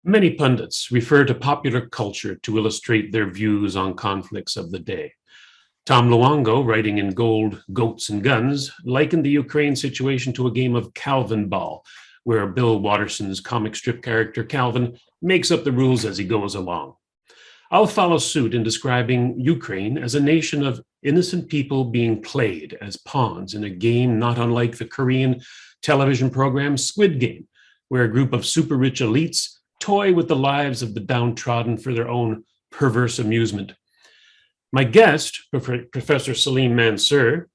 Many pundits refer to popular culture to illustrate their views on conflicts of the day. Tom Luongo, writing in Gold, Goats and Guns, likened the Ukraine situation to a game of Calvin Ball, where Bill Watterson's comic strip character Calvin makes up the rules as he goes along. I'll follow suit in describing Ukraine as a nation of innocent people being played as pawns in a game not unlike the Korean television program Squid Game, where a group of super rich elites toy with the lives of the downtrodden for their own perverse amusement. My guest, Professor Salim Mansur,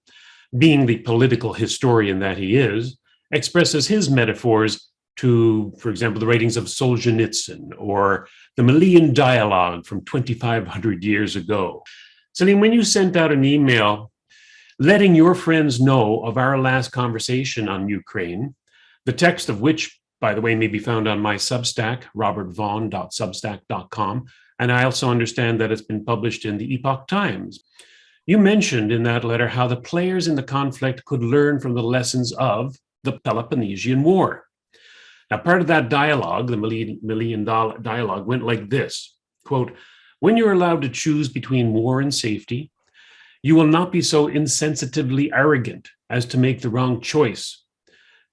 being the political historian that he is, expresses his metaphors to, for example, the writings of Solzhenitsyn or the Malian dialogue from 2,500 years ago. Salim, when you sent out an email letting your friends know of our last conversation on Ukraine, the text of which, by the way, may be found on my Substack, robertvaughn.substack.com, and I also understand that it's been published in the Epoch Times. You mentioned in that letter how the players in the conflict could learn from the lessons of the Peloponnesian War. Now, part of that dialogue, the Malian dialogue, went like this, quote, "When you're allowed to choose between war and safety, you will not be so insensitively arrogant as to make the wrong choice.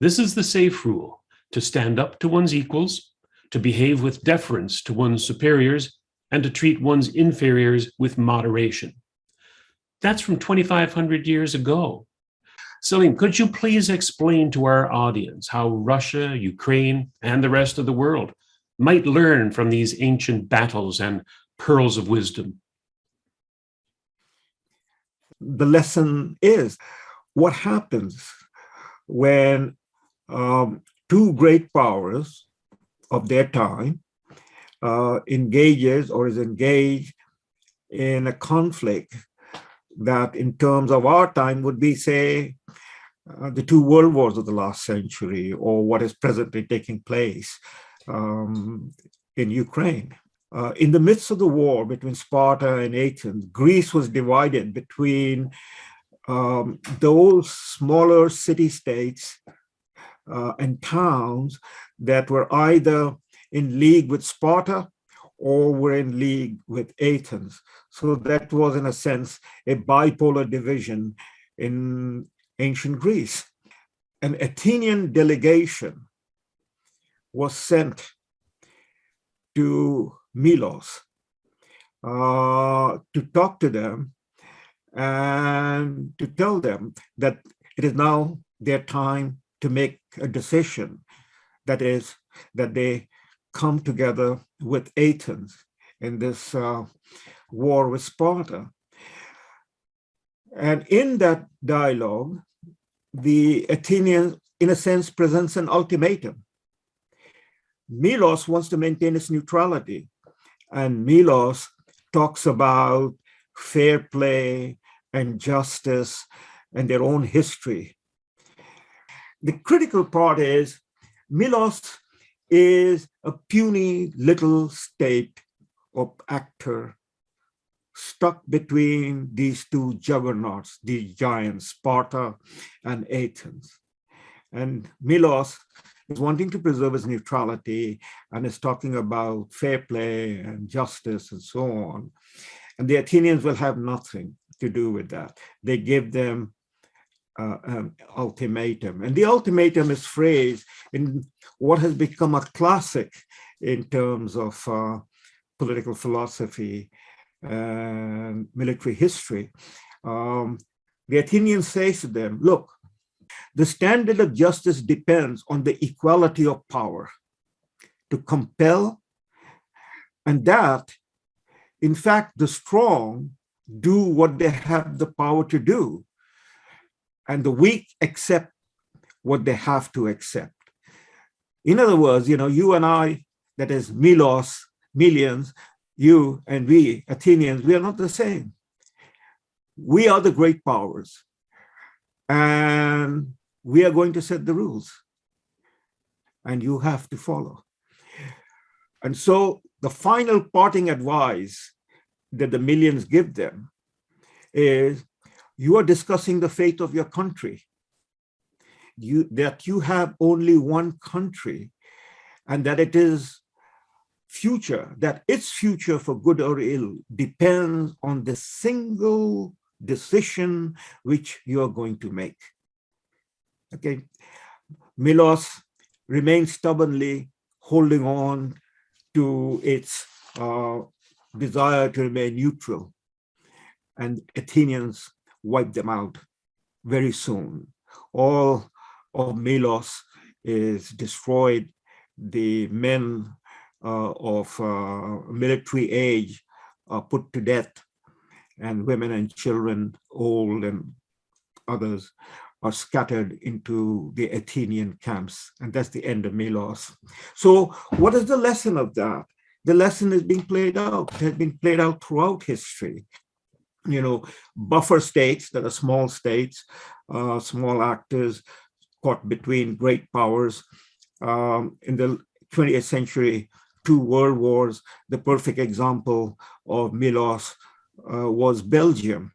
This is the safe rule, to stand up to one's equals, to behave with deference to one's superiors, and to treat one's inferiors with moderation." That's from 2,500 years ago. Salim, could you please explain to our audience how Russia, Ukraine, and the rest of the world might learn from these ancient battles and pearls of wisdom? The lesson is what happens when two great powers of their time engages or is engaged in a conflict that in terms of our time would be, say, the two world wars of the last century, or what is presently taking place in Ukraine. In the midst of the war between Sparta and Athens, Greece was divided between those smaller city-states and towns that were either in league with Sparta or were in league with Athens. So that was, in a sense, a bipolar division in ancient Greece. An Athenian delegation was sent to Milos to talk to them and to tell them that it is now their time to make a decision. That is, that they come together with Athens in this war with Sparta. And in that dialogue, the Athenians, in a sense, presents an ultimatum. Milos wants to maintain its neutrality, and Milos talks about fair play and justice and their own history. The critical part is Milos is a puny little state or actor stuck between these two juggernauts, these giants, Sparta and Athens. And Milos is wanting to preserve his neutrality and is talking about fair play and justice and so on. And the Athenians will have nothing to do with that. They give them an ultimatum. And the ultimatum is phrased in what has become a classic in terms of political philosophy and military history. The Athenian says to them, look, the standard of justice depends on the equality of power to compel, and that, in fact, the strong do what they have the power to do, and the weak accept what they have to accept. In other words, you and I, that is Milos, millions, you and we, Athenians, we are not the same. We are the great powers, and we are going to set the rules, and you have to follow. And so the final parting advice that the millions give them is, you are discussing the fate of your country, that you have only one country, and that it is future, that its future for good or ill depends on the single decision which you are going to make. Okay, Milos remains stubbornly holding on to its desire to remain neutral, and Athenians wipe them out very soon. All of Milos is destroyed. The men of military age are put to death, and women and children, old and others, are scattered into the Athenian camps. And that's the end of Milos. So what is the lesson of that? The lesson is being played out, has been played out throughout history. You know, buffer states that are small states, small actors caught between great powers. In the 20th century, 2 world wars, the perfect example of Milos was Belgium,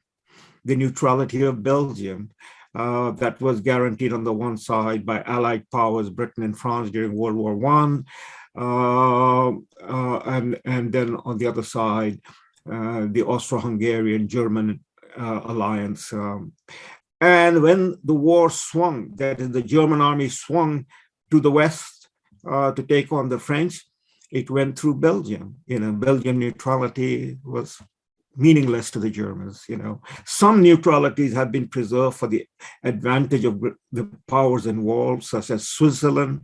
the neutrality of Belgium. That was guaranteed on the one side by Allied powers, Britain and France during World War I, and then on the other side, the Austro-Hungarian German alliance. And when the war swung, that is, the German army swung to the west to take on the French, it went through Belgium. You know, Belgian neutrality was meaningless to the Germans. You know, some neutralities have been preserved for the advantage of the powers involved, such as Switzerland.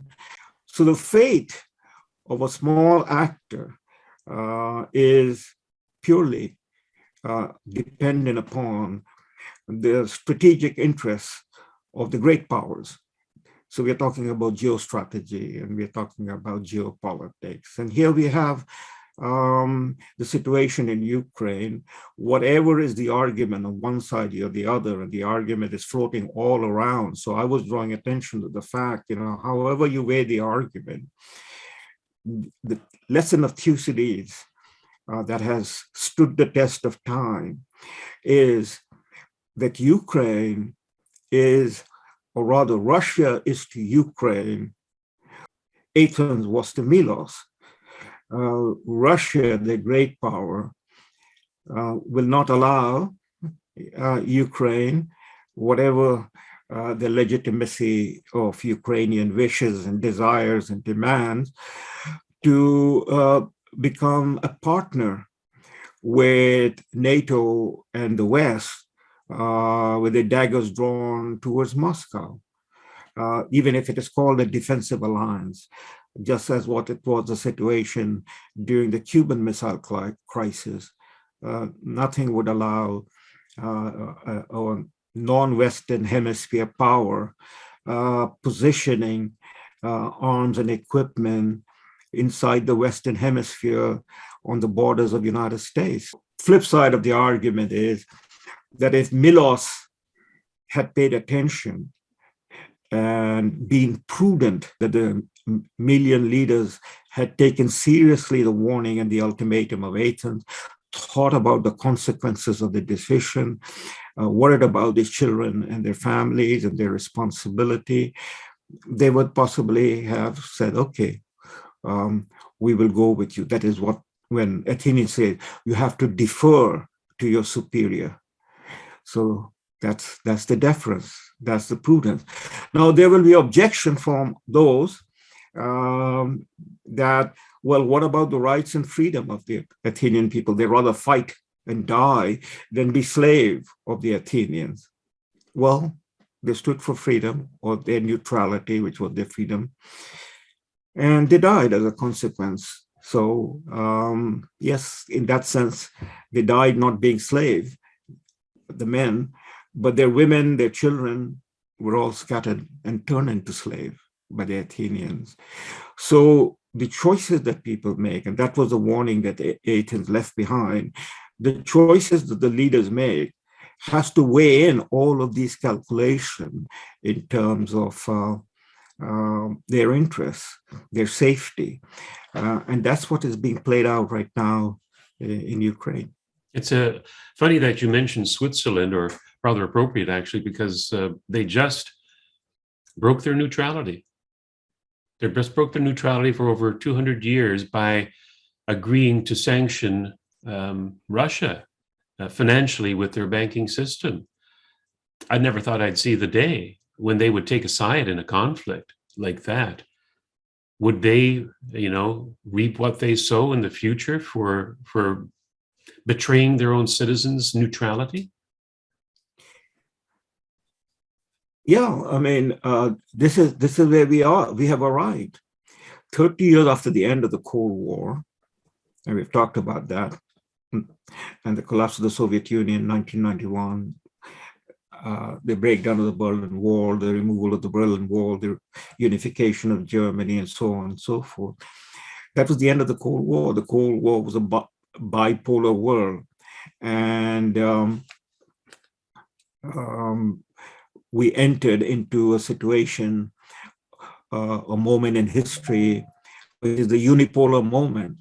So the fate of a small actor is purely dependent upon the strategic interests of the great powers. So we're talking about geostrategy, and we're talking about geopolitics. And here we have the situation in Ukraine. Whatever is the argument on one side or the other, and the argument is floating all around. So I was drawing attention to the fact, you know, however you weigh the argument, the lesson of Thucydides that has stood the test of time is that Ukraine is, or rather Russia is to Ukraine, Athens was to Milos. Russia, the great power, will not allow Ukraine, whatever the legitimacy of Ukrainian wishes and desires and demands, to become a partner with NATO and the West, with the daggers drawn towards Moscow, even if it is called a defensive alliance, just as what it was the situation during the Cuban Missile Crisis. Nothing would allow a non-Western hemisphere power positioning arms and equipment inside the Western hemisphere on the borders of the United States. Flip side of the argument is that if Milos had paid attention and been prudent, that the million leaders had taken seriously the warning and the ultimatum of Athens, thought about the consequences of the decision, worried about their children and their families and their responsibility, they would possibly have said, okay, we will go with you. That is what, when Athenians say, you have to defer to your superior. So that's the deference, that's the prudence. Now, there will be objection from those that, well, what about the rights and freedom of the Athenian people? They rather fight and die than be slave of the Athenians. Well, they stood for freedom, or their neutrality, which was their freedom, and they died as a consequence. So yes, in that sense, they died not being slaves, the men, but their women, their children were all scattered and turned into slaves by the Athenians. So the choices that people make, and that was the warning that Athens left behind, the choices that the leaders make has to weigh in all of these calculations in terms of their interests, their safety. And that's what is being played out right now in Ukraine. It's funny that you mentioned Switzerland, or rather appropriate actually, because they just broke their neutrality. They just broke their neutrality for over 200 years by agreeing to sanction Russia financially with their banking system. I never thought I'd see the day when they would take a side in a conflict like that. Would they, reap what they sow in the future for betraying their own citizens' neutrality? Yeah, I mean, this is where we are. We have arrived 30 years after the end of the Cold War, and we've talked about that, and the collapse of the Soviet Union in 1991, the breakdown of the Berlin Wall, the removal of the Berlin Wall, the unification of Germany, and so on and so forth. That was the end of the Cold War. The Cold War was a bipolar world, and we entered into a situation, a moment in history, which is the unipolar moment,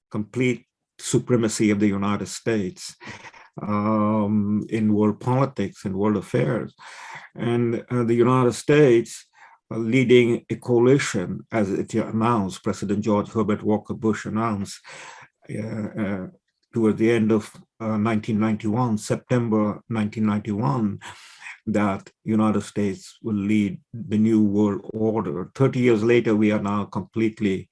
complete supremacy of the United States in world politics and world affairs. And the United States leading a coalition, as it announced, President George Herbert Walker Bush announced toward the end of 1991, September 1991, that United States will lead the new world order. 30 years later, we are now completely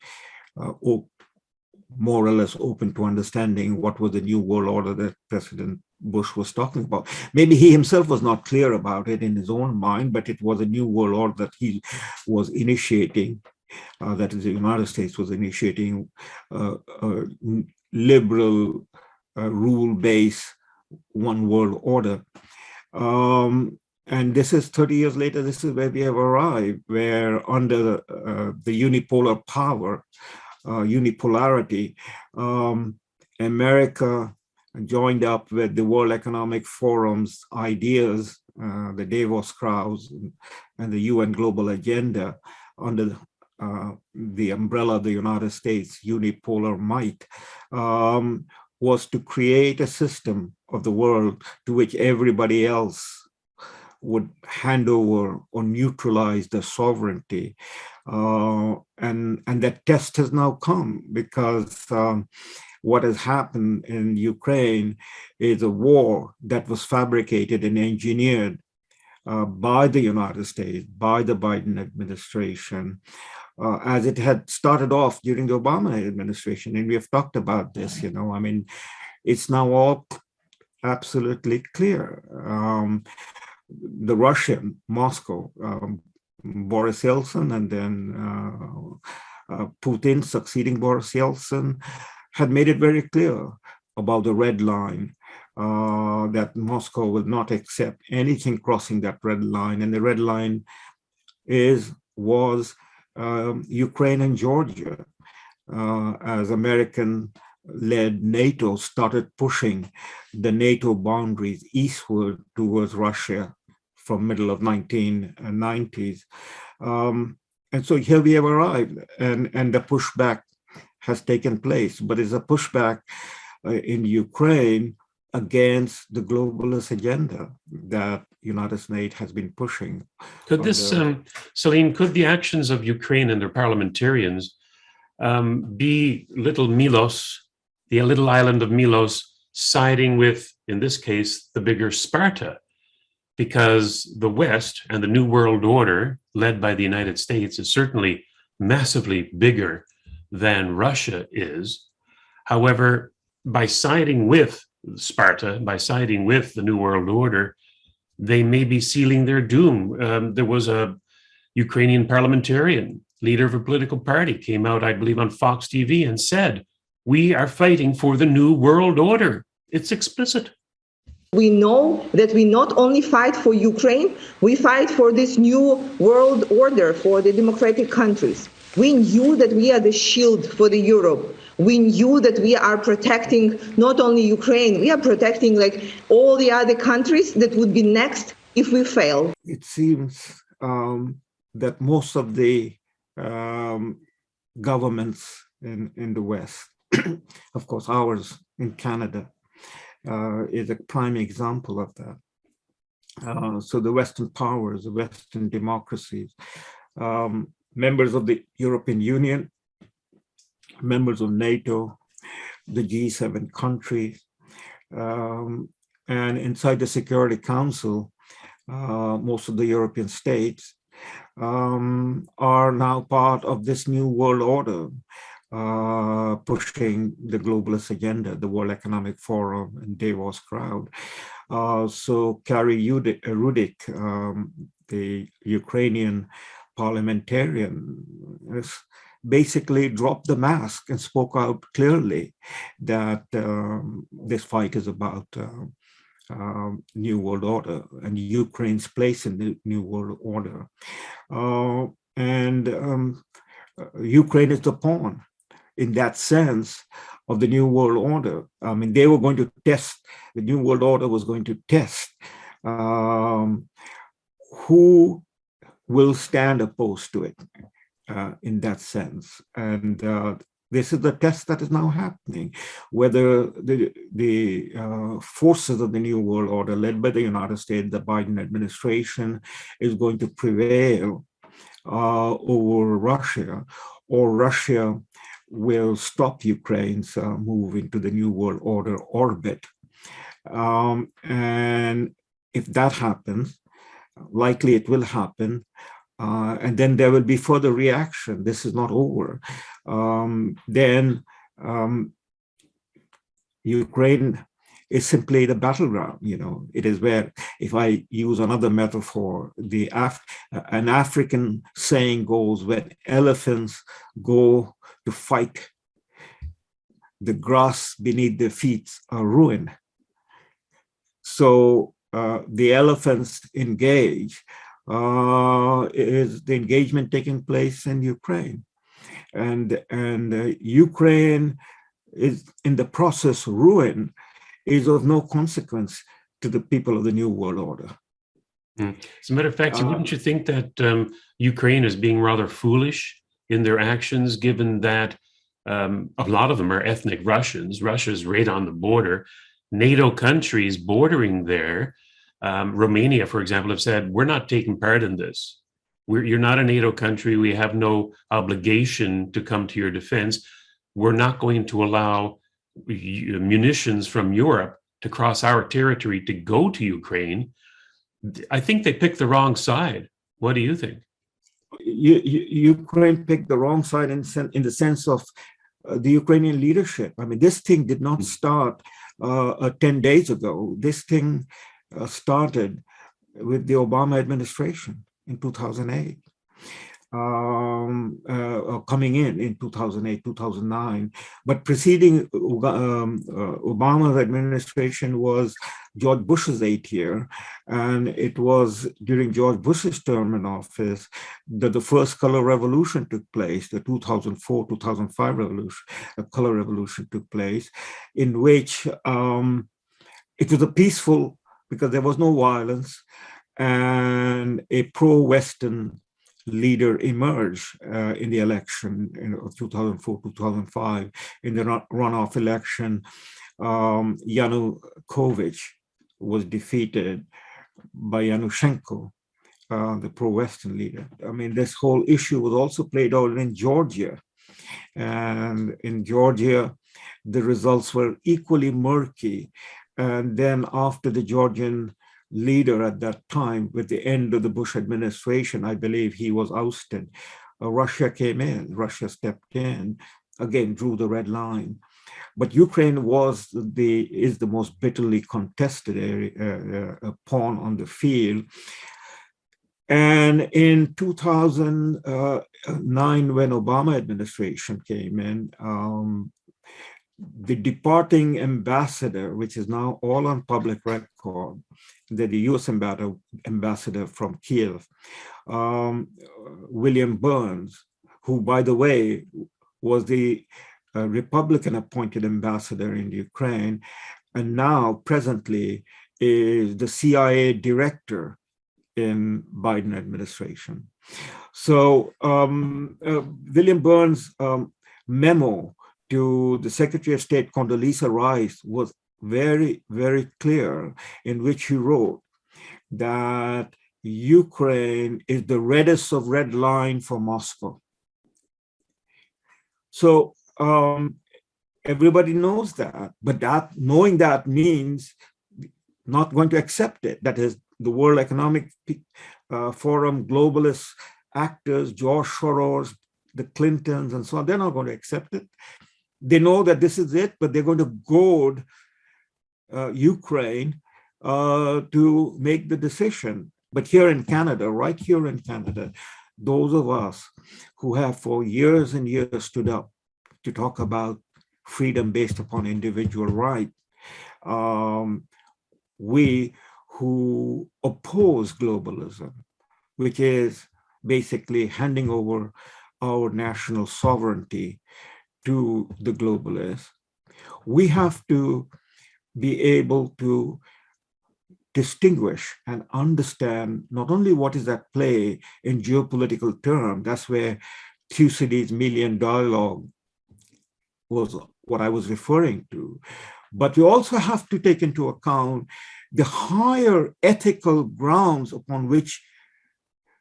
more or less open to understanding what was the new world order that President Bush was talking about. Maybe he himself was not clear about it in his own mind, but it was a new world order that he was initiating, that is, the United States was initiating liberal, rule-based one world order. And this is 30 years later, this is where we have arrived, where under the unipolar power, unipolarity, America joined up with the World Economic Forum's ideas, the Davos crowds and the UN Global Agenda under the umbrella of the United States unipolar might, was to create a system of the world to which everybody else would hand over or neutralize their sovereignty. And that test has now come, because what has happened in Ukraine is a war that was fabricated and engineered by the United States, by the Biden administration, as it had started off during the Obama administration. And we have talked about this, I mean, it's now all absolutely clear. The Russian, Moscow, Boris Yeltsin, and then Putin succeeding Boris Yeltsin, had made it very clear about the red line, that Moscow will not accept anything crossing that red line. And the red line was Ukraine and Georgia, as American-led NATO started pushing the NATO boundaries eastward towards Russia from middle of 1990s. And so here we have arrived, and the pushback has taken place, but it's a pushback in Ukraine against the globalist agenda that United States has been pushing. Could this, Salim, could the actions of Ukraine and their parliamentarians be little Milos, the little island of Milos, siding with, in this case, the bigger Sparta? Because the West and the New World Order, led by the United States, is certainly massively bigger than Russia is. However, by siding with Sparta, by siding with the New World Order, they may be sealing their doom. There was a Ukrainian parliamentarian, leader of a political party, came out, I believe, on Fox TV and said, "We are fighting for the New World Order." It's explicit. We know that we not only fight for Ukraine, we fight for this new world order for the democratic countries. We knew that we are the shield for the Europe. We knew that we are protecting not only Ukraine, we are protecting like all the other countries that would be next if we fail. It seems that most of the governments in the West, of course ours in Canada, is a prime example of that. So the Western powers, the Western democracies, members of the European Union, members of NATO, the G7 countries. And inside the Security Council, most of the European states are now part of this new world order, pushing the globalist agenda, the World Economic Forum and Davos crowd. So Kari Rudik, the Ukrainian parliamentarian, basically dropped the mask and spoke out clearly that this fight is about New World Order and Ukraine's place in the New World Order. Ukraine is the pawn in that sense of the New World Order. I mean, they were going to test, the New World Order was going to test who will stand opposed to it in that sense. And this is the test that is now happening, whether the forces of the New World Order led by the United States, the Biden administration, is going to prevail over Russia, or Russia will stop Ukraine's move into the New World Order orbit. And if that happens, likely it will happen, and then there will be further reaction. This is not over. Then Ukraine is simply the battleground. You know, it is where, if I use another metaphor, an African saying goes, when elephants go to fight, the grass beneath their feet are ruined. So the elephants engage. Is the engagement taking place in Ukraine, and Ukraine is in the process. Ruin is of no consequence to the people of the New World Order. As a matter of fact, wouldn't you think that Ukraine is being rather foolish in their actions, given that a lot of them are ethnic Russians? Russia's right on the border. NATO countries bordering there, Romania, for example, have said, we're not taking part in this. You're not a NATO country. We have no obligation to come to your defense. We're not going to allow munitions from Europe to cross our territory to go to Ukraine. I think they picked the wrong side. What do you think? Ukraine picked the wrong side in the sense of the Ukrainian leadership. I mean, this thing did not start 10 days ago. This thing started with the Obama administration in 2008, coming in 2008, 2009. But preceding Obama's administration was George Bush's 8th year. And it was during George Bush's term in office that the first color revolution took place, the 2004-2005 revolution, color revolution took place, in which it was a peaceful, because there was no violence, and a pro-Western leader emerged in the election of 2004-2005. In the runoff election, Yanukovych was defeated by Yanushenko, the pro-Western leader. I mean, this whole issue was also played out in Georgia. And in Georgia, the results were equally murky. And then after the Georgian leader at that time, with the end of the Bush administration, I believe he was ousted. Russia came in, Russia stepped in, again, drew the red line. But Ukraine is the most bitterly contested area, pawn on the field. And in 2009, when Obama administration came in, the departing ambassador, which is now all on public record, the US ambassador from Kiev, William Burns, who, by the way, was the Republican appointed ambassador in Ukraine, and now presently is the CIA director in Biden administration. So William Burns' memo to the Secretary of State Condoleezza Rice was very, very clear, in which he wrote that Ukraine is the reddest of red line for Moscow. So Everybody knows that, but that knowing that means not going to accept it. That is, the World Economic Forum, globalist actors, George Soros, the Clintons, and so on, they're not going to accept it. They know that this is it, but they're going to goad Ukraine to make the decision. But here in Canada, right here in Canada, those of us who have for years and years stood up to talk about freedom based upon individual right, we who oppose globalism, which is basically handing over our national sovereignty to the globalists, we have to be able to distinguish and understand not only what is at play in geopolitical terms, that's where Thucydides' Million Dialogue was what I was referring to, but we also have to take into account the higher ethical grounds upon which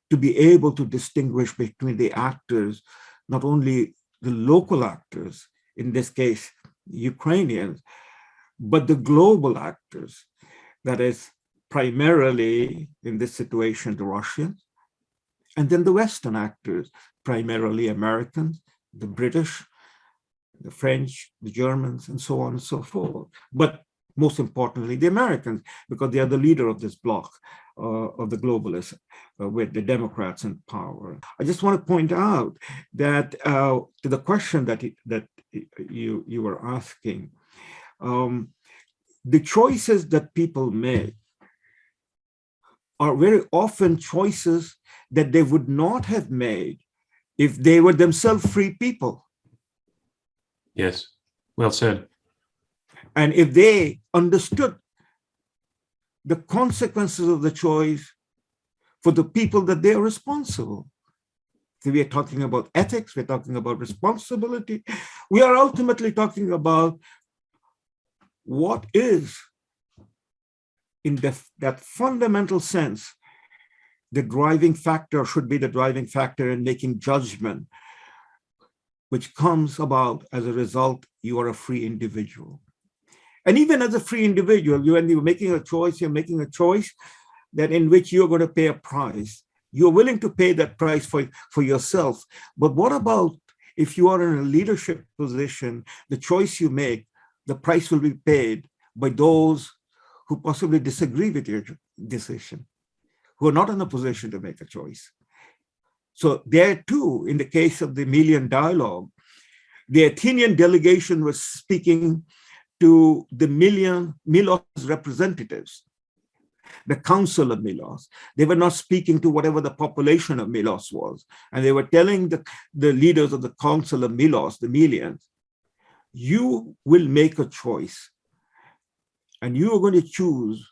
to be able to distinguish between the actors, not only the local actors, in this case, Ukrainians, but the global actors, that is primarily in this situation, the Russians, and then the Western actors, primarily Americans, the British, the French, the Germans, and so on and so forth. But most importantly, the Americans, because they are the leader of this bloc of the globalists with the Democrats in power. I just want to point out that to the question that you were asking, the choices that people make are very often choices that they would not have made if they were themselves free people. Yes, well said. And if they understood the consequences of the choice for the people that they are responsible. So we are talking about ethics, we're talking about responsibility. We are ultimately talking about what is, in that fundamental sense, the driving factor should be the driving factor in making judgment, which comes about as a result, you are a free individual. And even as a free individual, when you're making a choice, you're making a choice that in which you're going to pay a price. You're willing to pay that price for yourself. But what about if you are in a leadership position, the choice you make, the price will be paid by those who possibly disagree with your decision, who are not in a position to make a choice. So there too, in the case of the Million Dialogue, the Athenian delegation was speaking to the Milos representatives, the Council of Milos. They were not speaking to whatever the population of Milos was. And they were telling the leaders of the Council of Milos, the Melians, you will make a choice. And you are going to choose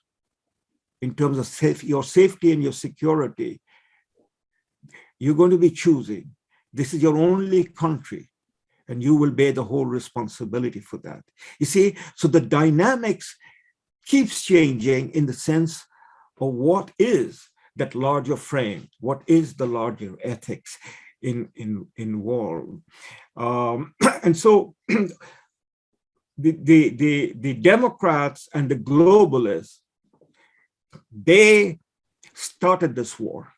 in terms of your safety and your security. You're going to be choosing. This is your only country. And you will bear the whole responsibility for that. You see, so the dynamics keeps changing in the sense of what is that larger frame, what is the larger ethics in war. And so the Democrats and the globalists, they started this war.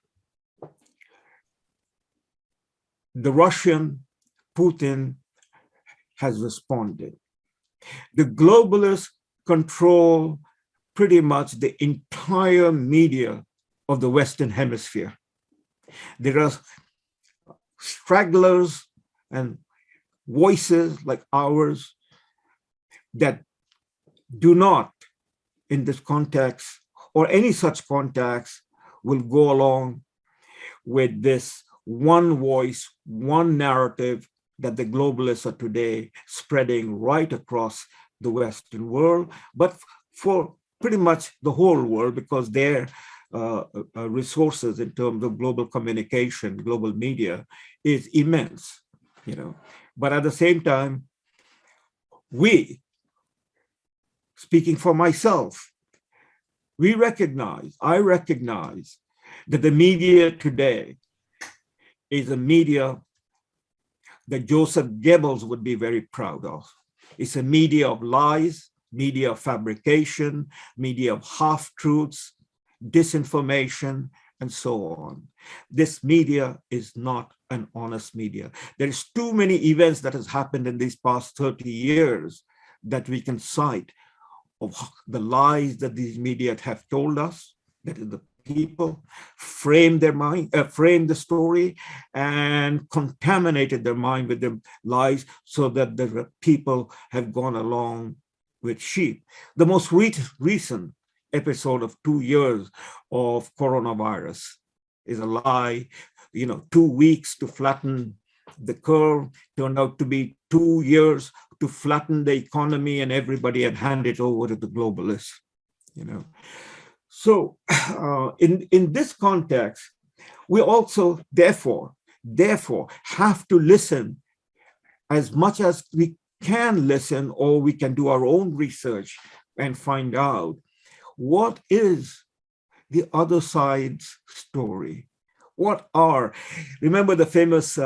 The Russian Putin has responded. The globalists control pretty much the entire media of the Western Hemisphere. There are stragglers and voices like ours that do not, in this context or any such context, will go along with this one voice, one narrative that the globalists are today spreading right across the Western world, but for pretty much the whole world, because their resources in terms of global communication, global media is immense, But at the same time, speaking for myself, I recognize that the media today is a media that Joseph Goebbels would be very proud of. It's a media of lies, media of fabrication, media of half-truths, disinformation, and so on. This media is not an honest media. There is too many events that has happened in these past 30 years that we can cite of the lies that these media have told us, that is the people frame their mind, frame the story and contaminated their mind with the lies so that the people have gone along with sheep. The most recent episode of 2 years of coronavirus is a lie. 2 weeks to flatten the curve turned out to be 2 years to flatten the economy, and everybody had handed it over to the globalists. So in this context, we also therefore have to listen as much as we can listen, or we can do our own research and find out what is the other side's story. Remember the famous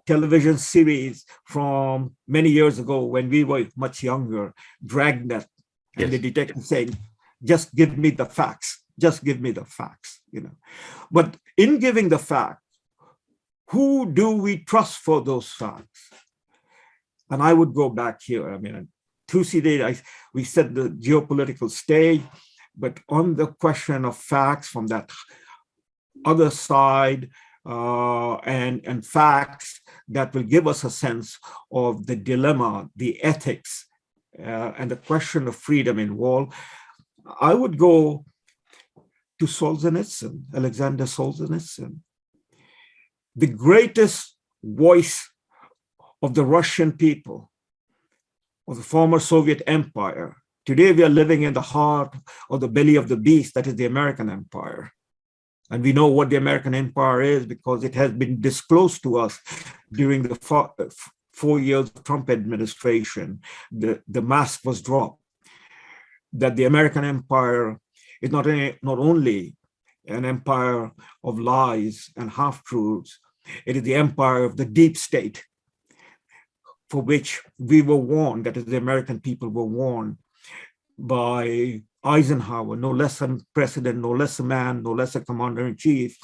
television series from many years ago when we were much younger, Dragnet, and the detective saying, just give me the facts, just give me the facts, But in giving the facts, who do we trust for those facts? And I would go back here. Thucydides, we set the geopolitical stage, but on the question of facts from that other side and facts that will give us a sense of the dilemma, the ethics, and the question of freedom involved, I would go to Solzhenitsyn, Alexander Solzhenitsyn, the greatest voice of the Russian people, of the former Soviet Empire. Today, we are living in the heart of the belly of the beast, that is the American Empire. And we know what the American Empire is because it has been disclosed to us during the 4 years of Trump administration. The mask was dropped. That the American Empire is not only an empire of lies and half-truths, it is the empire of the deep state, for which we were warned, that is, the American people were warned by Eisenhower, no less a president, no less a man, no less a commander-in-chief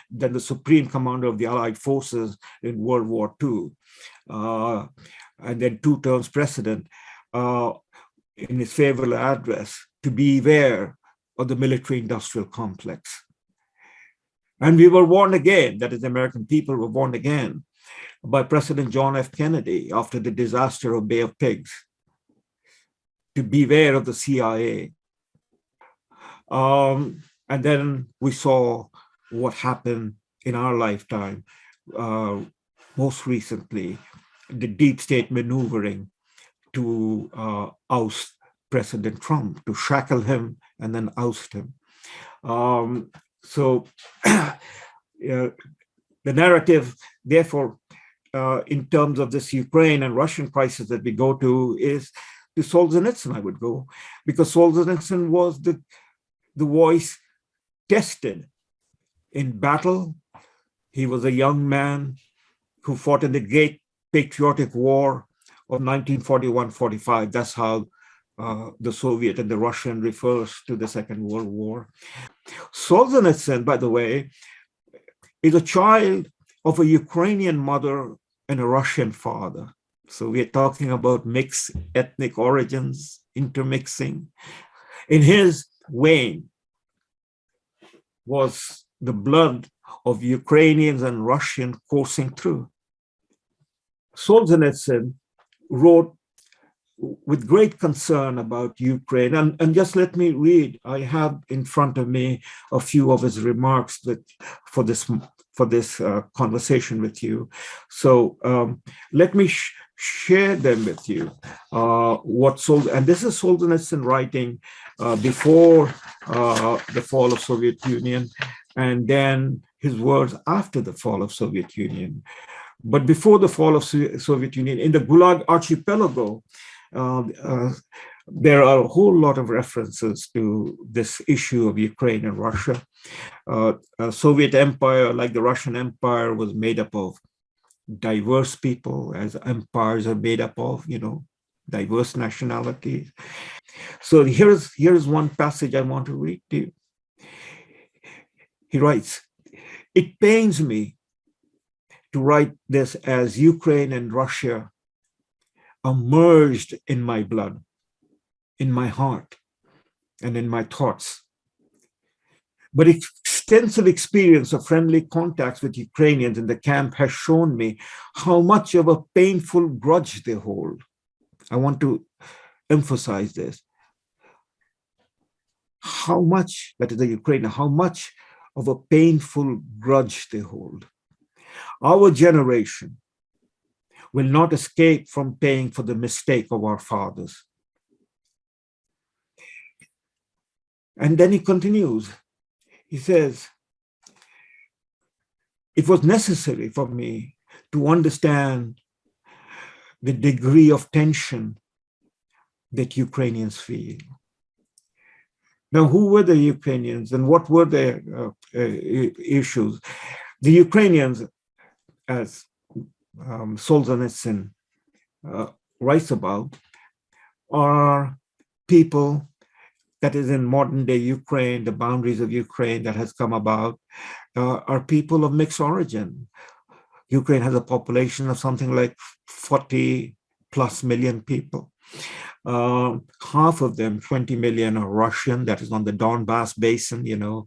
than the supreme commander of the Allied forces in World War II, and then 2 terms president, in his farewell address, to beware of the military-industrial complex. And we were warned again, that is, the American people were warned again by President John F. Kennedy after the disaster of Bay of Pigs, to beware of the CIA. And then we saw what happened in our lifetime, most recently, the deep state maneuvering to oust President Trump, to shackle him and then oust him. So the narrative, therefore, in terms of this Ukraine and Russian crisis that we go to is to Solzhenitsyn, I would go, because Solzhenitsyn was the voice tested in battle. He was a young man who fought in the Great Patriotic War of 1941-45. That's how the Soviet and the Russian refers to the Second World War. Solzhenitsyn, by the way, is a child of a Ukrainian mother and a Russian father. So we're talking about mixed ethnic origins, intermixing. In his vein was the blood of Ukrainians and Russians coursing through. Solzhenitsyn wrote with great concern about Ukraine. And just let me read, I have in front of me a few of his remarks for this conversation with you. So let me share them with you. And this is Solzhenitsyn writing before the fall of Soviet Union, and then his words after the fall of Soviet Union. But before the fall of Soviet Union, in the Gulag Archipelago, there are a whole lot of references to this issue of Ukraine and Russia. Soviet Empire, like the Russian Empire, was made up of diverse people, as empires are made up of, diverse nationalities. So here's one passage I want to read to you. He writes, "It pains me to write this as Ukraine and Russia are merged in my blood, in my heart, and in my thoughts. But extensive experience of friendly contacts with Ukrainians in the camp has shown me how much of a painful grudge they hold." I want to emphasize this. How much, that is the Ukrainian, how much of a painful grudge they hold. Our generation will not escape from paying for the mistake of our fathers. And then he continues. He says, "It was necessary for me to understand the degree of tension that Ukrainians feel." Now, who were the Ukrainians and what were their issues? The Ukrainians, as Solzhenitsyn writes about, are people that is in modern day Ukraine, the boundaries of Ukraine that has come about, are people of mixed origin. Ukraine has a population of something like 40 plus million people. Half of them, 20 million, are Russian, that is on the Donbass basin. You know,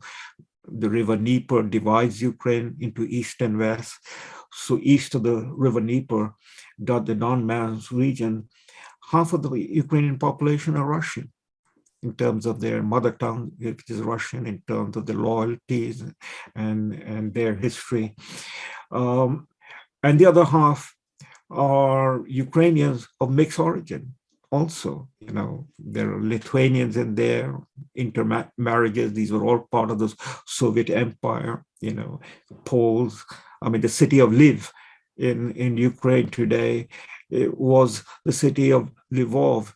the river Dnieper divides Ukraine into east and west. So east of the river Dnieper, the Donbass region, half of the Ukrainian population are Russian in terms of their mother tongue, which is Russian, in terms of the loyalties and their history. And the other half are Ukrainians of mixed origin. Also, you know, there are Lithuanians in there, intermarriages. These were all part of the Soviet Empire, you know, Poles. I mean, the city of Lviv in Ukraine today, it was the city of Lvov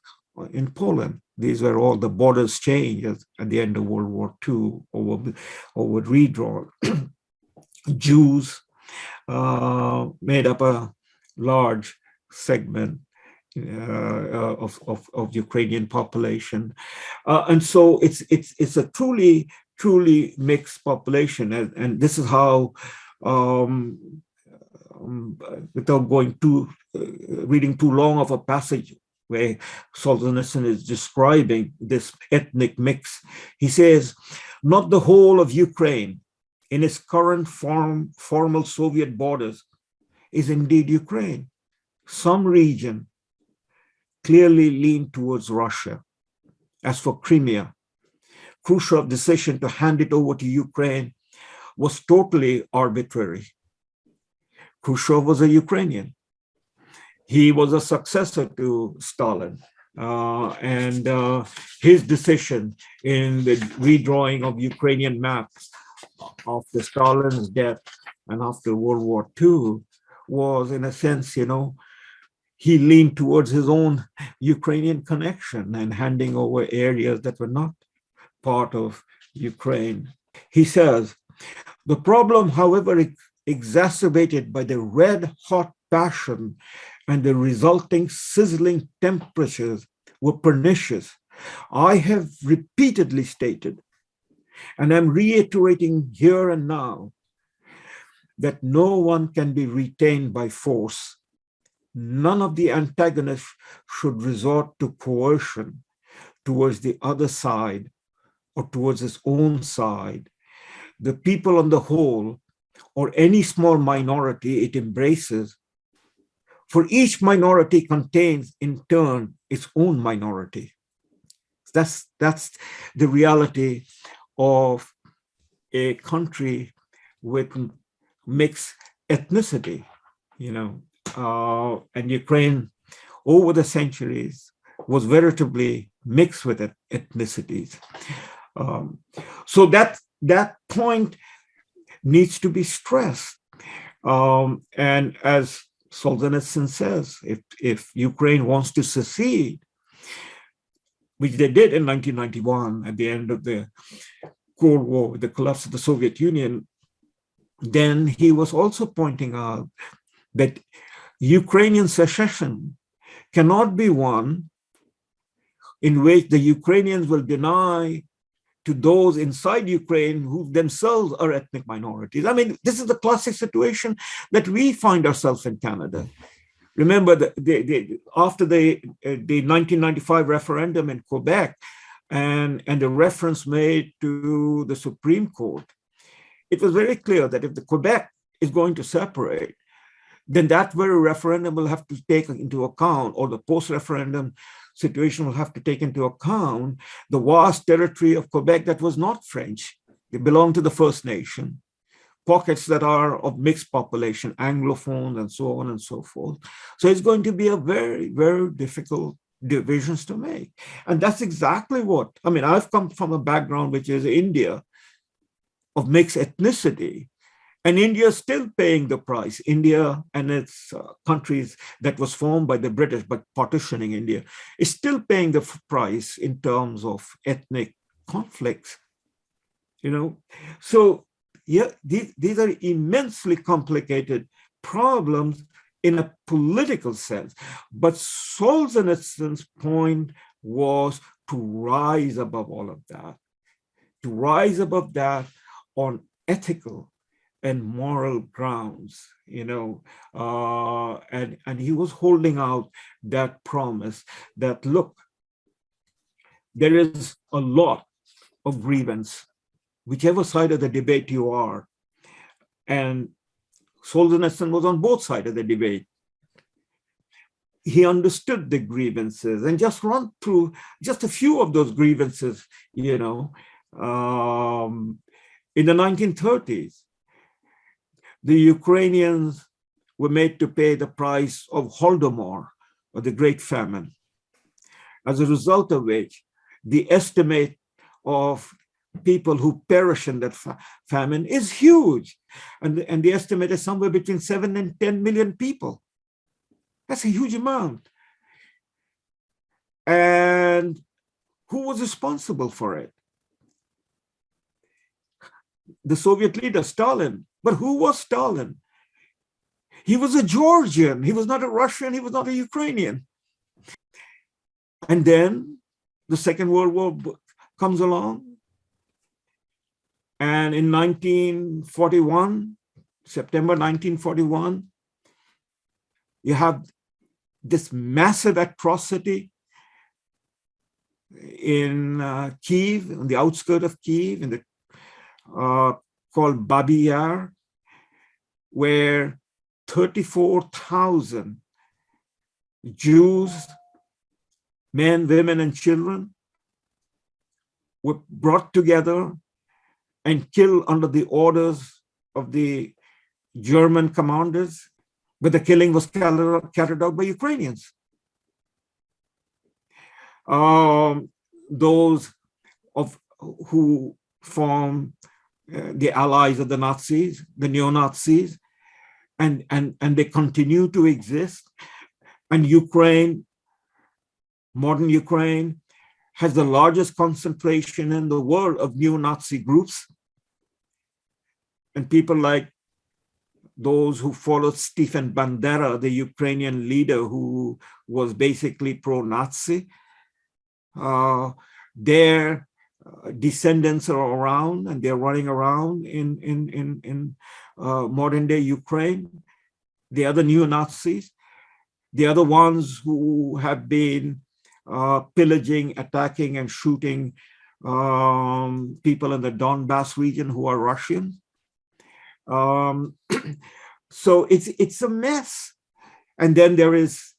in Poland. These were all the borders changed at the end of World War II over redraw. Jews made up a large segment of Ukrainian population, and so it's a truly mixed population, and this is how, without going reading too long of a passage where Solzhenitsyn is describing this ethnic mix, he says, "Not the whole of Ukraine in its current formal Soviet borders is indeed Ukraine. Some region clearly lean towards Russia. As for Crimea, Khrushchev's decision to hand it over to Ukraine was totally arbitrary. Khrushchev was a Ukrainian. He was a successor to Stalin. And his decision in the redrawing of Ukrainian maps after Stalin's death and after World War II was, in a sense, you know, he leaned towards his own Ukrainian connection and handing over areas that were not part of Ukraine. He says, "The problem, however, exacerbated by the red-hot passion and the resulting sizzling temperatures were pernicious. I have repeatedly stated, and I'm reiterating here and now, that no one can be retained by force. None of the antagonists should resort to coercion towards the other side or towards its own side. The people on the whole, or any small minority it embraces, for each minority contains in turn its own minority." That's the reality of a country with mixed ethnicity, you know. And Ukraine, over the centuries, was veritably mixed with ethnicities. So that point needs to be stressed. And as Solzhenitsyn says, if Ukraine wants to secede, which they did in 1991 at the end of the Cold War, with the collapse of the Soviet Union, then he was also pointing out that Ukrainian secession cannot be one in which the Ukrainians will deny to those inside Ukraine who themselves are ethnic minorities. I mean, this is the classic situation that we find ourselves in Canada. Remember, after the 1995 referendum in Quebec and the reference made to the Supreme Court, it was very clear that if the Quebec is going to separate, then that very referendum will have to take into account, or the post-referendum situation will have to take into account the vast territory of Quebec that was not French. It belonged to the First Nation, pockets that are of mixed population, Anglophones, and so on and so forth. So it's going to be a very, very difficult divisions to make. And that's exactly what, I mean, I've come from a background which is India of mixed ethnicity. And India is still paying the price. India and its countries that was formed by the British, but partitioning India, is still paying the price in terms of ethnic conflicts. So yeah, these are immensely complicated problems in a political sense. But Solzhenitsyn's point was to rise above all of that, on ethical and moral grounds, and he was holding out that promise that, look, there is a lot of grievance, whichever side of the debate you are. And Solzhenitsyn was on both sides of the debate. He understood the grievances, and just run through just a few of those grievances, in the 1930s, the Ukrainians were made to pay the price of Holodomor, or the Great Famine, as a result of which the estimate of people who perish in that famine is huge. And the estimate is somewhere between 7 and 10 million people. That's a huge amount. And who was responsible for it? The Soviet leader, Stalin. But who was Stalin? He was a Georgian. He was not a Russian. He was not a Ukrainian. And then the Second World War comes along. And in 1941, September 1941, you have this massive atrocity in Kyiv, on the outskirts of Kyiv, in the called Babi Yar, where 34,000 Jews, men, women, and children were brought together and killed under the orders of the German commanders, but the killing was carried out by Ukrainians. Those who form the allies of the Nazis, the neo-Nazis, and they continue to exist. And Ukraine, modern Ukraine, has the largest concentration in the world of neo-Nazi groups. And people like those who followed Stephen Bandera, the Ukrainian leader who was basically pro-Nazi, their descendants are around, and they're running around in modern day Ukraine. They are the neo-Nazis. They are the ones who have been pillaging, attacking, and shooting people in the Donbass region who are Russian. So it's a mess. And then there is,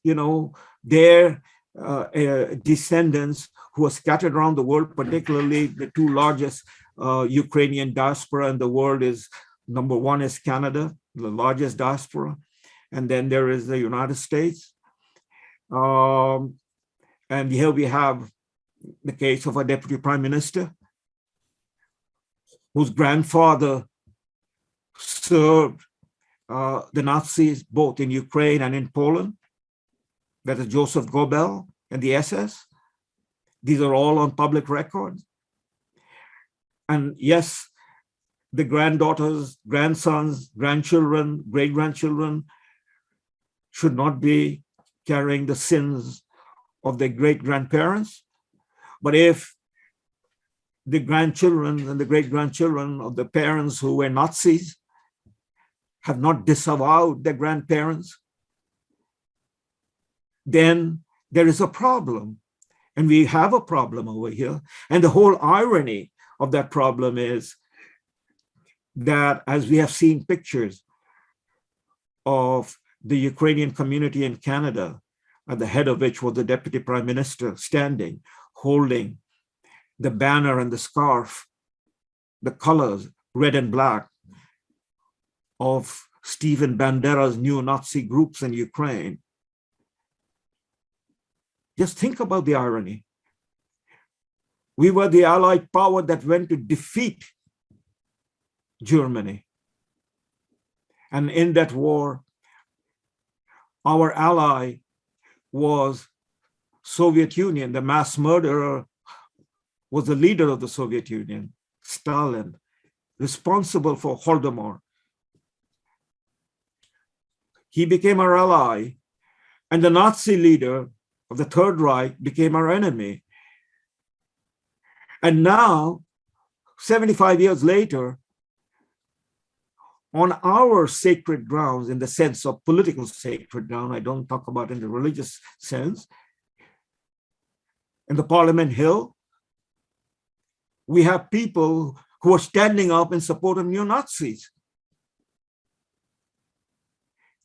their descendants who are scattered around the world, particularly the two largest Ukrainian diaspora in the world is, number one is Canada, the largest diaspora. And then there is the United States. And here we have the case of a deputy prime minister whose grandfather served the Nazis both in Ukraine and in Poland. That is Joseph Goebbels and the SS. These are all on public record. And yes, the granddaughters, grandsons, grandchildren, great-grandchildren should not be carrying the sins of their great-grandparents. But if the grandchildren and the great-grandchildren of the parents who were Nazis have not disavowed their grandparents, then there is a problem. And we have a problem over here. And the whole irony of that problem is that, as we have seen pictures of the Ukrainian community in Canada, at the head of which was the Deputy Prime Minister standing, holding the banner and the scarf, the colors, red and black, of Stephen Bandera's neo-Nazi groups in Ukraine. Just think about the irony. We were the Allied power that went to defeat Germany. And in that war, our ally was Soviet Union. The mass murderer was the leader of the Soviet Union, Stalin, responsible for Holodomor. He became our ally, and the Nazi leader of the Third Reich became our enemy. And now, 75 years later, on our sacred grounds, in the sense of political sacred ground, I don't talk about in the religious sense, in the Parliament Hill, we have people who are standing up in support of neo-Nazis.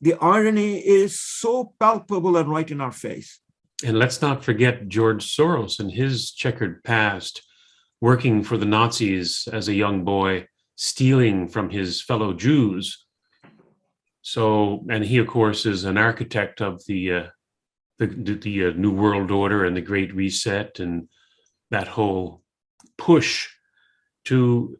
The irony is so palpable and right in our face. And let's not forget George Soros and his checkered past, working for the Nazis as a young boy, stealing from his fellow Jews. So, and he, of course, is an architect of the New World Order and the Great Reset, and that whole push to,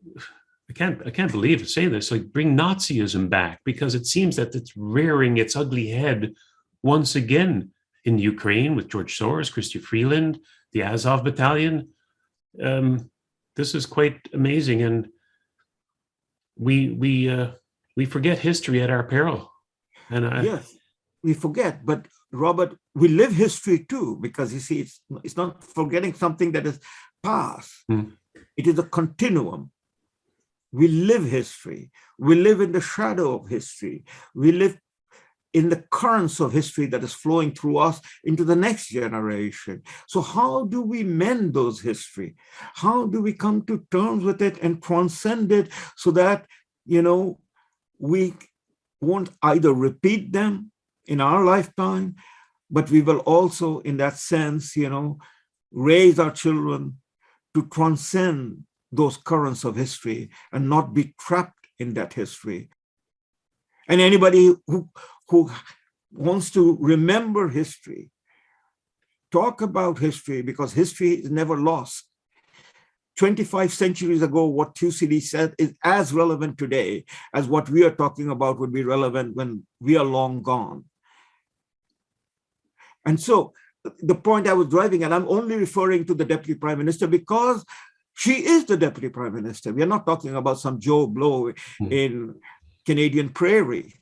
I can't believe it, say this, like bring Nazism back, because it seems that it's rearing its ugly head once again in Ukraine with George Soros, Chrystia Freeland, the Azov Battalion. This is quite amazing, and we forget history at our peril. And yes, we forget, but Robert, we live history too, because you see, it's not forgetting something that is past. It is a continuum. We live history. We live in the shadow of history. We live in the currents of history that is flowing through us into the next generation. So how do we mend those history? How do we come to terms with it and transcend it so that, you know, we won't either repeat them in our lifetime, but we will also, in that sense, you know, raise our children to transcend those currents of history and not be trapped in that history. And anybody who wants to remember history, talk about history, because history is never lost. 25 centuries ago, what Thucydides said is as relevant today as what we are talking about would be relevant when we are long gone. And so the point I was driving at, I'm only referring to the Deputy Prime Minister because she is the Deputy Prime Minister. We are not talking about some Joe Blow in Canadian Prairie.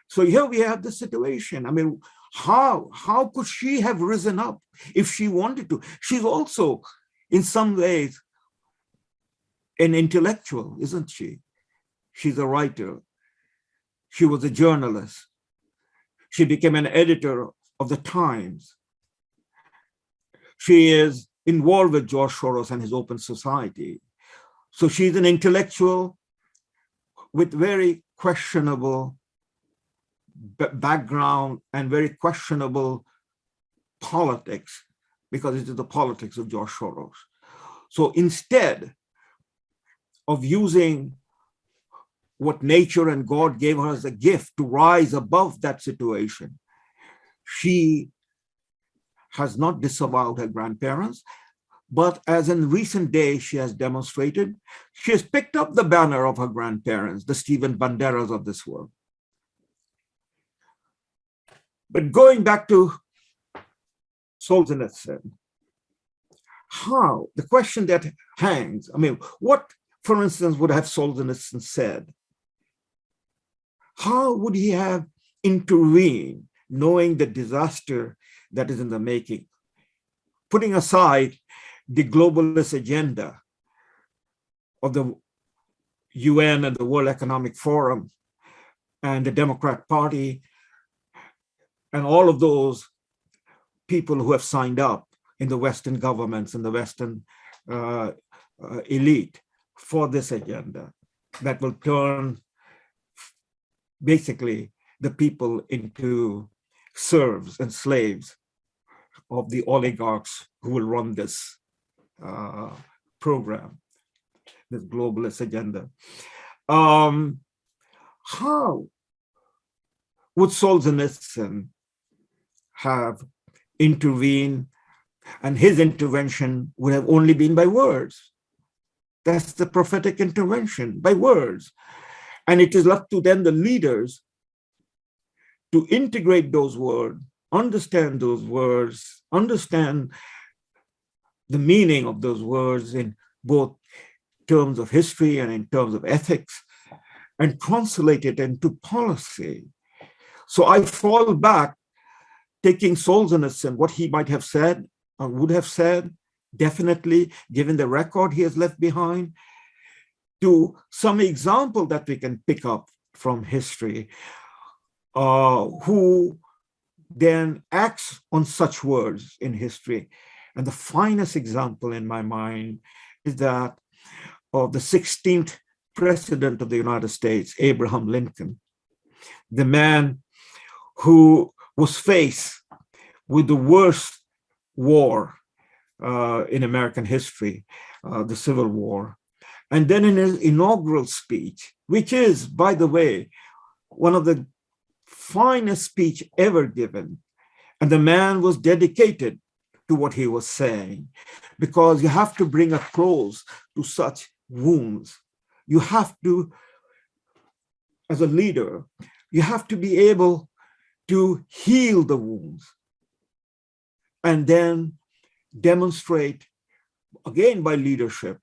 So here we have the situation. I mean, how could she have risen up if she wanted to? She's also, in some ways, an intellectual, isn't she? She's a writer. She was a journalist. She became an editor of the Times. She is involved with George Soros and his Open Society. So she's an intellectual with very questionable background and very questionable politics, because it is the politics of George Soros. So instead of using what nature and God gave her as a gift to rise above that situation, she has not disavowed her grandparents, but as in recent days she has demonstrated, she has picked up the banner of her grandparents, the Stephen Banderas of this world. But going back to Solzhenitsyn, how, the question that hangs, I mean, what, for instance, would have Solzhenitsyn said? How would he have intervened knowing the disaster that is in the making, putting aside the globalist agenda of the UN and the World Economic Forum and the Democrat Party and all of those people who have signed up in the Western governments and the Western elite for this agenda that will turn basically the people into serfs and slaves of the oligarchs who will run this program, this globalist agenda. How would Solzhenitsyn have intervened? And his intervention would have only been by words. That's the prophetic intervention, by words. And it is left to then the leaders to integrate those words, understand those words, understand the meaning of those words in both terms of history and in terms of ethics, and translate it into policy. So I fall back, taking Solzhenitsyn, what he might have said or would have said, definitely, given the record he has left behind, to some example that we can pick up from history, who then acts on such words in history. And the finest example in my mind is that of the 16th President of the United States, Abraham Lincoln, the man who was faced with the worst war in American history, the Civil War. And then in his inaugural speech, which is, by the way, one of the finest speech ever given, and the man was dedicated to what he was saying, because you have to bring a close to such wounds. You have to, as a leader, you have to be able to heal the wounds and then demonstrate, again by leadership,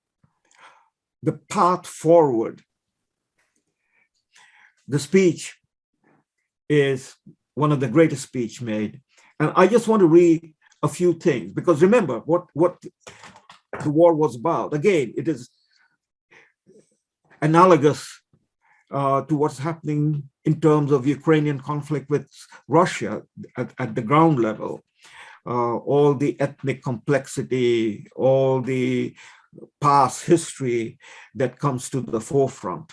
the path forward. The speech is one of the greatest speech made. And I just want to read a few things, because remember what the war was about. Again, it is analogous to what's happening in terms of Ukrainian conflict with Russia at the ground level. All the ethnic complexity, all the past history that comes to the forefront.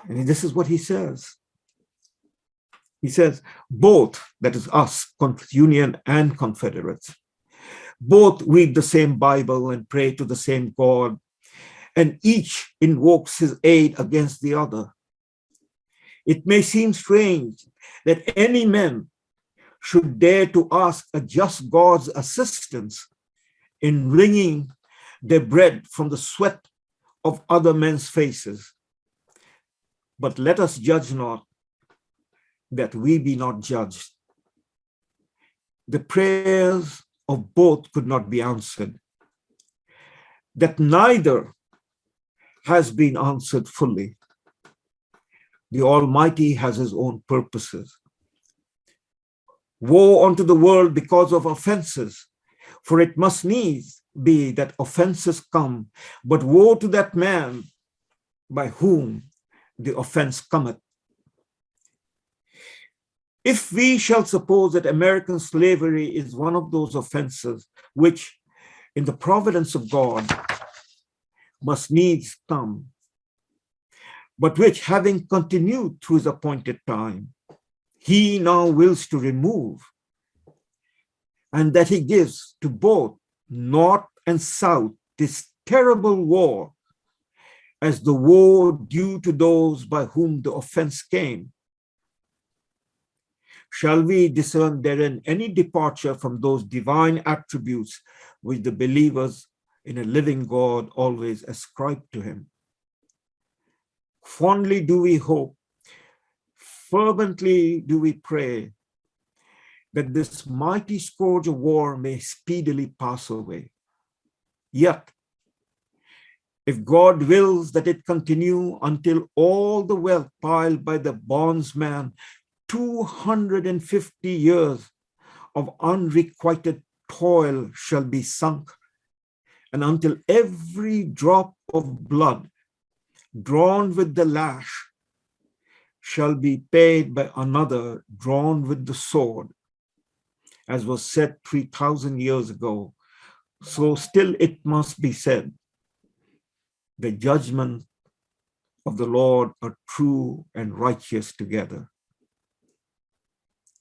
And this is what he says. He says, both, that is us, Union and Confederates, both read the same Bible and pray to the same God, and each invokes his aid against the other. It may seem strange that any man should dare to ask a just God's assistance in wringing their bread from the sweat of other men's faces. But let us judge not, that we be not judged. The prayers of both could not be answered, that neither has been answered fully. The Almighty has his own purposes. Woe unto the world because of offenses, for it must needs be that offenses come, but woe to that man by whom the offense cometh. If we shall suppose that American slavery is one of those offenses which, in the providence of God, must needs come, but which, having continued through his appointed time, he now wills to remove, and that he gives to both North and South this terrible war as the woe due to those by whom the offense came. Shall we discern therein any departure from those divine attributes which the believers in a living God always ascribe to him? Fondly do we hope, fervently do we pray, that this mighty scourge of war may speedily pass away. Yet, if God wills that it continue until all the wealth piled by the bondsman 250 years of unrequited toil shall be sunk, and until every drop of blood drawn with the lash shall be paid by another drawn with the sword, as was said 3,000 years ago, so still it must be said, the judgment of the Lord are true and righteous together.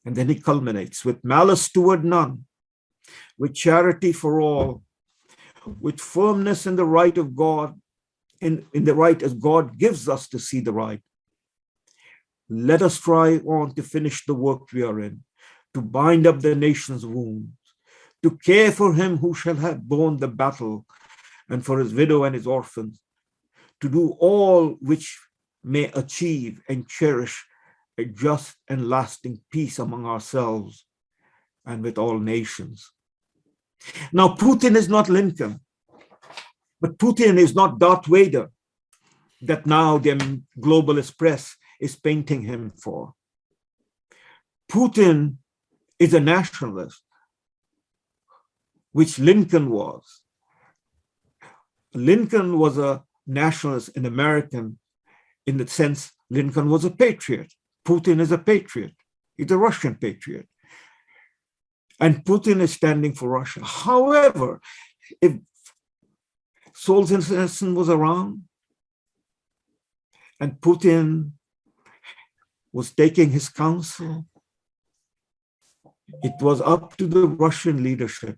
And then he culminates with malice toward none, with charity for all, with firmness in the right of God, in the right as God gives us to see the right. Let us strive on to finish the work we are in, to bind up the nation's wounds, to care for him who shall have borne the battle, and for his widow and his orphans, to do all which may achieve and cherish a just and lasting peace among ourselves and with all nations. Now, Putin is not Lincoln, but Putin is not Darth Vader that now the globalist press is painting him for. Putin is a nationalist, which Lincoln was. Lincoln was a nationalist and American in the sense Lincoln was a patriot. Putin is a patriot. He's a Russian patriot. And Putin is standing for Russia. However, if Solzhenitsyn was around and Putin was taking his counsel, it was up to the Russian leadership.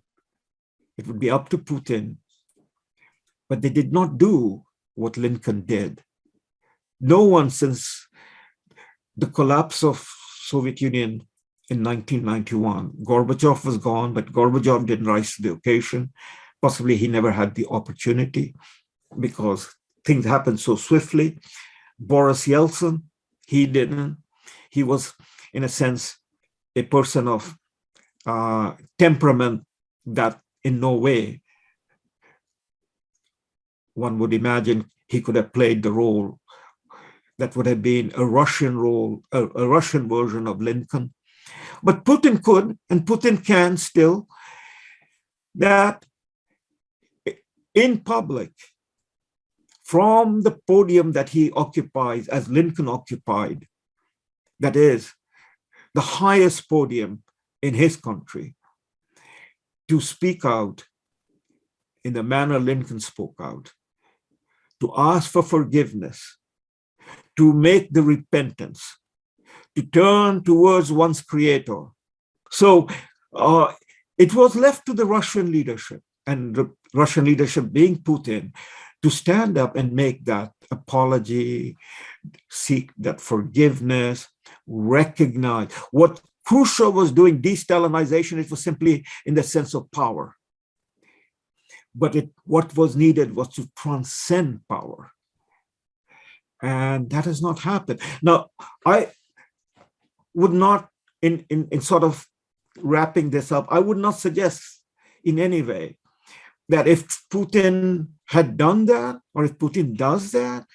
It would be up to Putin. But they did not do what Lincoln did. No one since the collapse of Soviet Union in 1991, Gorbachev was gone, but Gorbachev didn't rise to the occasion. Possibly he never had the opportunity because things happened so swiftly. Boris Yeltsin, he didn't. He was, in a sense, a person of temperament that in no way one would imagine he could have played the role that would have been a Russian role, a Russian version of Lincoln. But Putin could, and Putin can still, that in public, from the podium that he occupies as Lincoln occupied, that is the highest podium in his country, to speak out in the manner Lincoln spoke out, to ask for forgiveness, to make the repentance, to turn towards one's creator. So it was left to the Russian leadership, and the Russian leadership being Putin, to stand up and make that apology, seek that forgiveness, recognize. What Khrushchev was doing, de-Stalinization, it was simply in the sense of power. But what was needed was to transcend power. And that has not happened. Now, I would not, in sort of wrapping this up, I would not suggest in any way that if Putin had done that, or if Putin does that,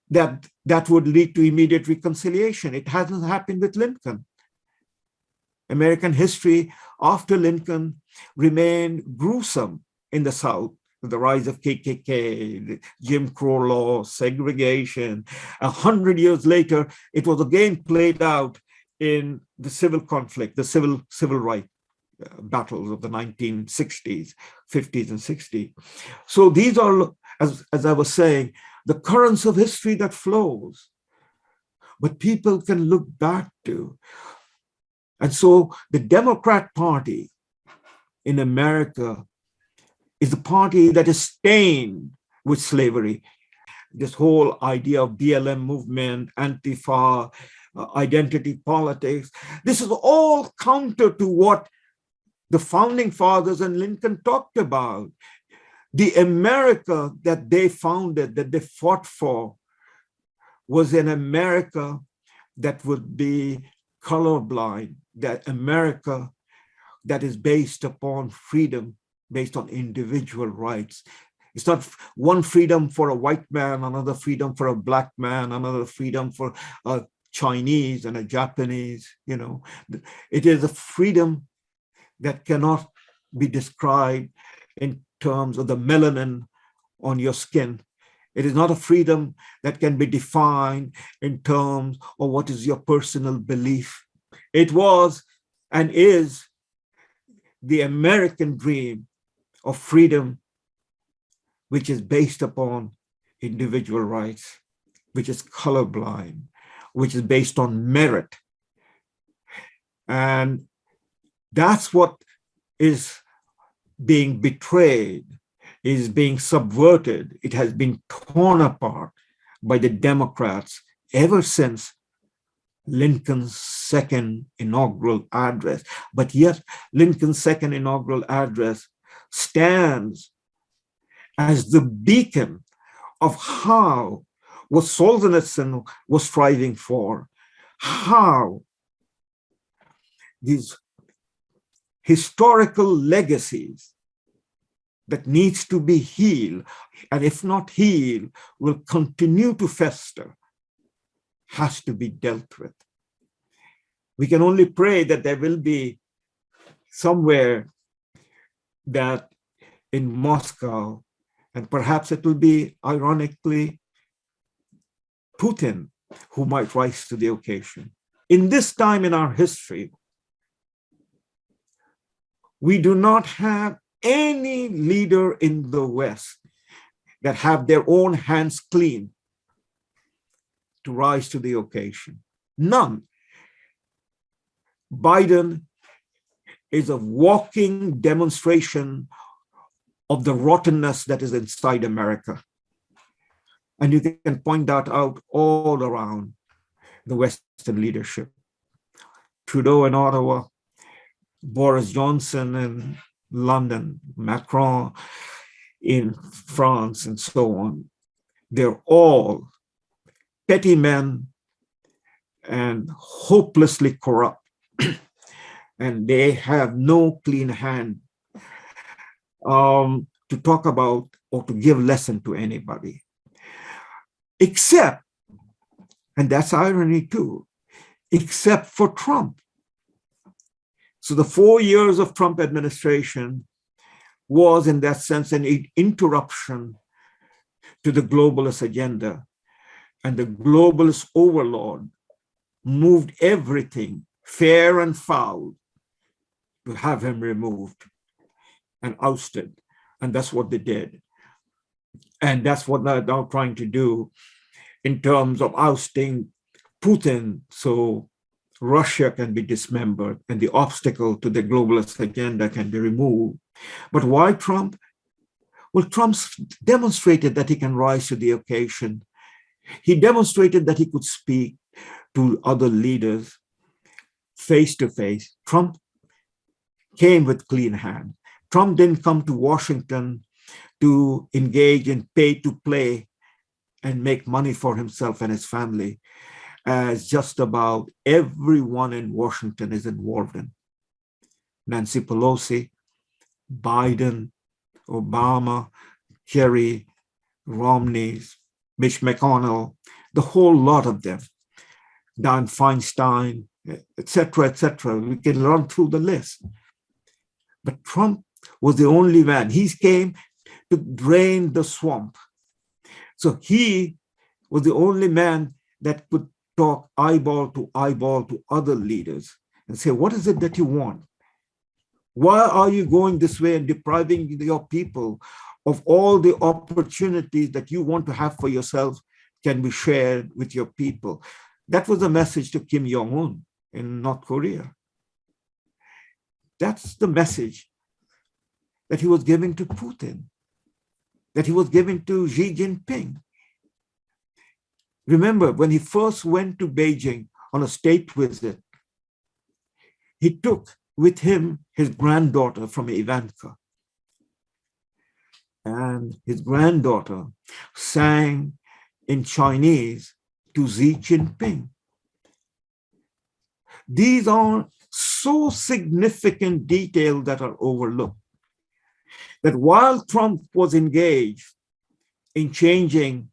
that would lead to immediate reconciliation. It hasn't happened with Lincoln. American history after Lincoln remained gruesome in the South. The rise of KKK, the Jim Crow law, segregation. 100 years later, it was again played out in the civil conflict, the civil rights battles of the 1960s, 50s, and 60s. So these are, as I was saying, the currents of history that flows, but people can look back to. And so the Democrat Party in America is a party that is stained with slavery. This whole idea of BLM movement, Antifa, identity politics, this is all counter to what the founding fathers and Lincoln talked about. The America that they founded, that they fought for, was an America that would be colorblind, that America that is based upon freedom, based on individual rights. It's not one freedom for a white man, another freedom for a black man, another freedom for a Chinese and a Japanese, It is a freedom that cannot be described in terms of the melanin on your skin. It is not a freedom that can be defined in terms of what is your personal belief. It was and is the American dream of freedom, which is based upon individual rights, which is colorblind, which is based on merit. And that's what is being betrayed, is being subverted. It has been torn apart by the Democrats ever since Lincoln's second inaugural address. But yet, Lincoln's second inaugural address stands as the beacon of how what Solzhenitsyn was striving for, how these historical legacies that needs to be healed, and if not healed, will continue to fester, has to be dealt with. We can only pray that there will be somewhere that in Moscow, and perhaps it will be, ironically, Putin who might rise to the occasion. In this time in our history, we do not have any leader in the West that have their own hands clean to rise to the occasion. None. Biden is a walking demonstration of the rottenness that is inside America. And you can point that out all around the Western leadership. Trudeau in Ottawa, Boris Johnson in London, Macron in France, and so on. They're all petty men and hopelessly corrupt. And they have no clean hand to talk about or to give lesson to anybody. Except, and that's irony too, except for Trump. So the 4 years of Trump administration was in that sense an interruption to the globalist agenda. And the globalist overlord moved everything, fair and foul, to have him removed and ousted. And that's what they did. And that's what they're now trying to do in terms of ousting Putin so Russia can be dismembered and the obstacle to the globalist agenda can be removed. But why Trump? Well, Trump's demonstrated that he can rise to the occasion. He demonstrated that he could speak to other leaders face to face. Trump came with clean hands. Trump didn't come to Washington to engage in pay to play and make money for himself and his family, as just about everyone in Washington is involved in. Nancy Pelosi, Biden, Obama, Kerry, Romney, Mitch McConnell, the whole lot of them, Dan Feinstein, etc., etc. We can run through the list. But Trump was the only man. He came to drain the swamp. So he was the only man that could talk eyeball to other leaders and say, what is it that you want? Why are you going this way and depriving your people of all the opportunities that you want to have for yourself can be shared with your people? That was the message to Kim Jong-un in North Korea. That's the message that he was giving to Putin, that he was giving to Xi Jinping. Remember, when he first went to Beijing on a state visit, he took with him his granddaughter from Ivanka. And his granddaughter sang in Chinese to Xi Jinping. These are so significant details that are overlooked. That while Trump was engaged in changing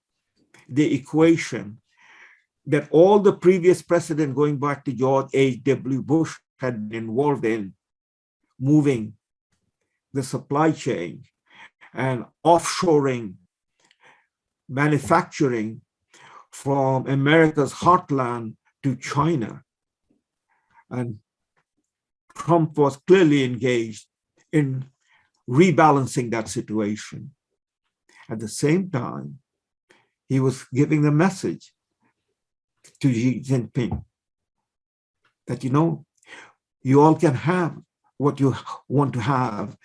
the equation, that all the previous presidents, going back to George H.W. Bush, had been involved in moving the supply chain and offshoring manufacturing from America's heartland to China. And Trump was clearly engaged in rebalancing that situation. At the same time, he was giving the message to Xi Jinping that, you all can have what you want to have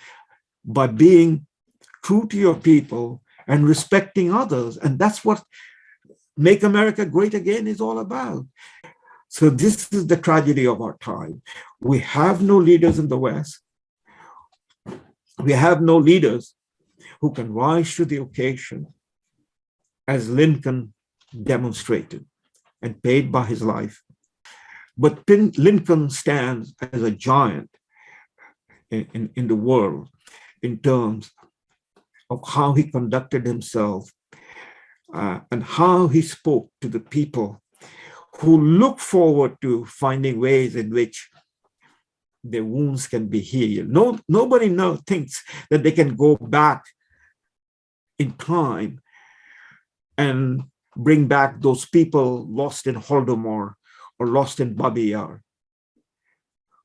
by being true to your people and respecting others. And that's what Make America Great Again is all about. So this is the tragedy of our time. We have no leaders in the West. We have no leaders who can rise to the occasion as Lincoln demonstrated and paid by his life. But Lincoln stands as a giant in the world in terms of how he conducted himself and how he spoke to the people who look forward to finding ways in which their wounds can be healed. Nobody thinks that they can go back in time and bring back those people lost in Holodomor or lost in Babi Yar.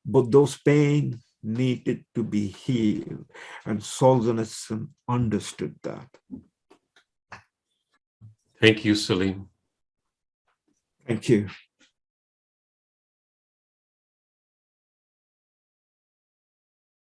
But those pains needed to be healed, and Solzhenitsyn understood that. Thank you, Salim. Thank you.